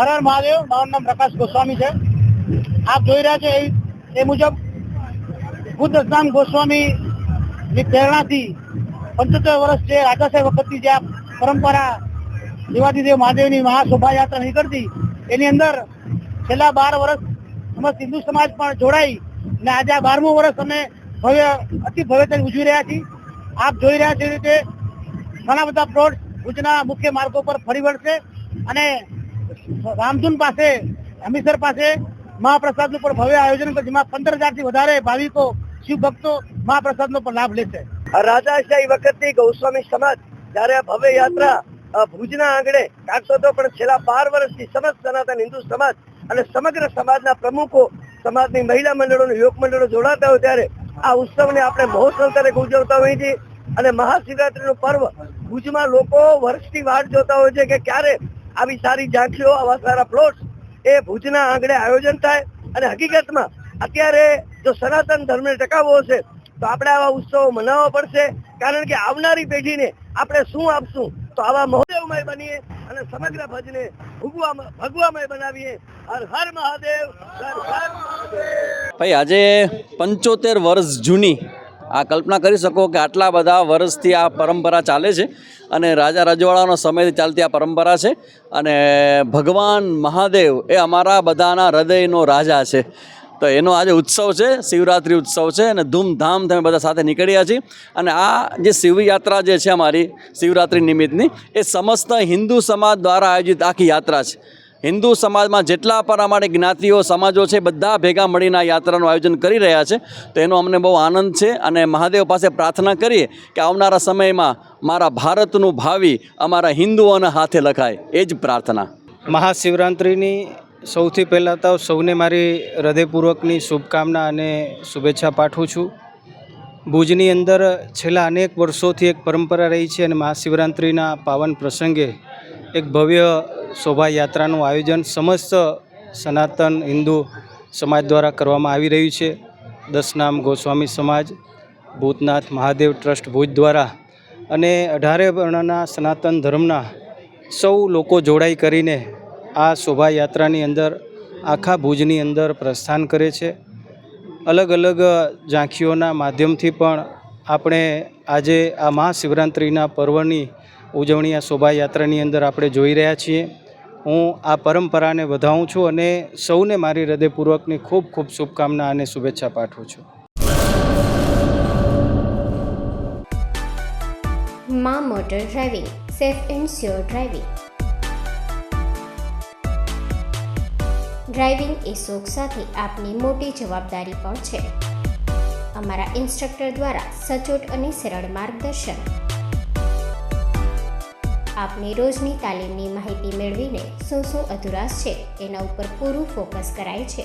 હર હર મહાદેવ. મારું નામ પ્રકાશ ગોસ્વામી છે. આપ જોઈ રહ્યા છે એ મુજબ બુદ્ધ સ્નાન ગોસ્વામી ની પ્રેરણાથી 75 વર્ષ જે રાજાશાહી વખતની જે પરંપરા દેવાદિદેવ મહાદેવની મહાશોભાયાત્રા નીકળતી, એની અંદર છેલ્લા 12 વર્ષ સમસ્ત હિન્દુ સમાજ પણ જોડાઈ અને આજે આ 12મું વર્ષ અમે અતિ ભવ્યતાથી ઉજવી રહ્યા છીએ. આપ જોઈ રહ્યા છો રીતે ઘણા બધા પ્લોટ ભુજના મુખ્ય માર્ગો પર ફરી વળશે અને રામધૂન પાસે, હમીસર પાસે મહાપ્રસાદનું પણ ભવ્ય આયોજન છે, જેમાં 15,000 થી વધારે ભાવિકો શિવ ભક્તો મહાપ્રસાદનો પણ લાભ લેશે. રાજાશાહી વખતની ગોસ્વામી સમાજ જયારે આ ભવ્ય યાત્રા ભુજના આંગણે કાઢતો હતો, પણ છેલ્લા 12 વર્ષથી સમસ્ત સનાતન હિન્દુ સમાજ અને સમગ્ર સમાજના પ્રમુખો, સમાજની મહિલા મંડળો, યુવક મંડળો જોડાતા હોય ત્યારે આ ઉત્સવને આપણે મહોત્સવ તરીકે ઉજવતા હોઈએ છીએ. અને મહાશિવરાત્રીનું પર્વ ભુજમાં લોકો વર્ષથી વાટ જોતા હોય છે કે ક્યારે આવી સારી ઝાંખીઓ, આવા સારા પ્લોટ એ ભુજના આંગણે આયોજન થાય. અને હકીકતમાં અત્યારે જો સનાતન ધર્મને ટકાવવો હશે તો આપણે આવા ઉત્સવો મનાવવા પડશે, કારણ કે આવનારી પેઢીને આપણે શું આપશું? તો આવા મહોત્સવમય બનીએ અને સમગ્ર ભજને ભગવામય બનાવીએ. હર હર મહાદેવ, હર હર મહાદેવ. ભાઈ, આજે 75 વર્ષ જૂની આ કલ્પના કરી શકો કે આટલા બધા વર્ષથી આ પરંપરા ચાલે છે અને રાજા રજવાડાનો સમયથી ચાલતી આ પરંપરા છે. અને ભગવાન મહાદેવ એ અમારા બધાના હૃદયનો રાજા છે. તો એનો આજે ઉત્સવ છે, શિવરાત્રિ ઉત્સવ છે અને ધૂમધામથી અમે બધા સાથે નીકળ્યા છીએ. અને આ જે શિવયાત્રા જે છે અમારી શિવરાત્રિ નિમિત્તની, એ સમસ્ત હિન્દુ સમાજ દ્વારા આયોજિત આખી યાત્રા છે. હિન્દુ સમાજમાં જેટલા પણ અમારી જ્ઞાતિઓ, સમાજો છે, બધા ભેગા મળીને આ યાત્રાનું આયોજન કરી રહ્યા છે. તો એનો અમને બહુ આનંદ છે અને મહાદેવ પાસે પ્રાર્થના કરીએ કે આવનારા સમયમાં મારા ભારતનું ભાવિ અમારા હિન્દુઓના હાથે લખાય, એ જ પ્રાર્થના. મહાશિવરાત્રિની સૌથી પહેલાં તો સૌને મારી હૃદયપૂર્વકની શુભકામના અને શુભેચ્છા પાઠવું છું. ભુજની અંદર છેલ્લા અનેક વર્ષોથી એક પરંપરા રહી છે અને મહાશિવરાત્રિના પાવન પ્રસંગે એક ભવ્ય શોભાયાત્રાનું આયોજન સમસ્ત સનાતન હિન્દુ સમાજ દ્વારા કરવામાં આવી રહ્યું છે. દશનામ ગોસ્વામી સમાજ, ભૂતનાથ મહાદેવ ટ્રસ્ટ ભુજ દ્વારા અને 18 વર્ણના સનાતન ધર્મના સૌ લોકો જોડાઈ કરીને આ શોભાયાત્રાની અંદર આખા ભુજની અંદર પ્રસ્થાન કરે છે. અલગ અલગ ઝાંખીઓના માધ્યમથી પણ આપણે આજે આ મહાશિવરાત્રિના પર્વની ઉજવણી આ શોભાયાત્રાની અંદર આપણે જોઈ રહ્યા છીએ. હું આ પરંપરાને વધાવું છું અને સૌને મારી હૃદયપૂર્વકની ખૂબ ખૂબ શુભકામના અને શુભેચ્છા પાઠવું છું. માં motor driving, safe and sure driving. Driving એ શોખ સાથે આપની મોટી જવાબદારી પણ છે. અમારા ઇન્સ્ટ્રક્ટર દ્વારા સચોટ અને સરળ માર્ગદર્શન. આપની રોજની તાલીમની માહિતી મેળવીને શું અધુરાશ છે એના ઉપર પૂરું ફોકસ કરાય છે.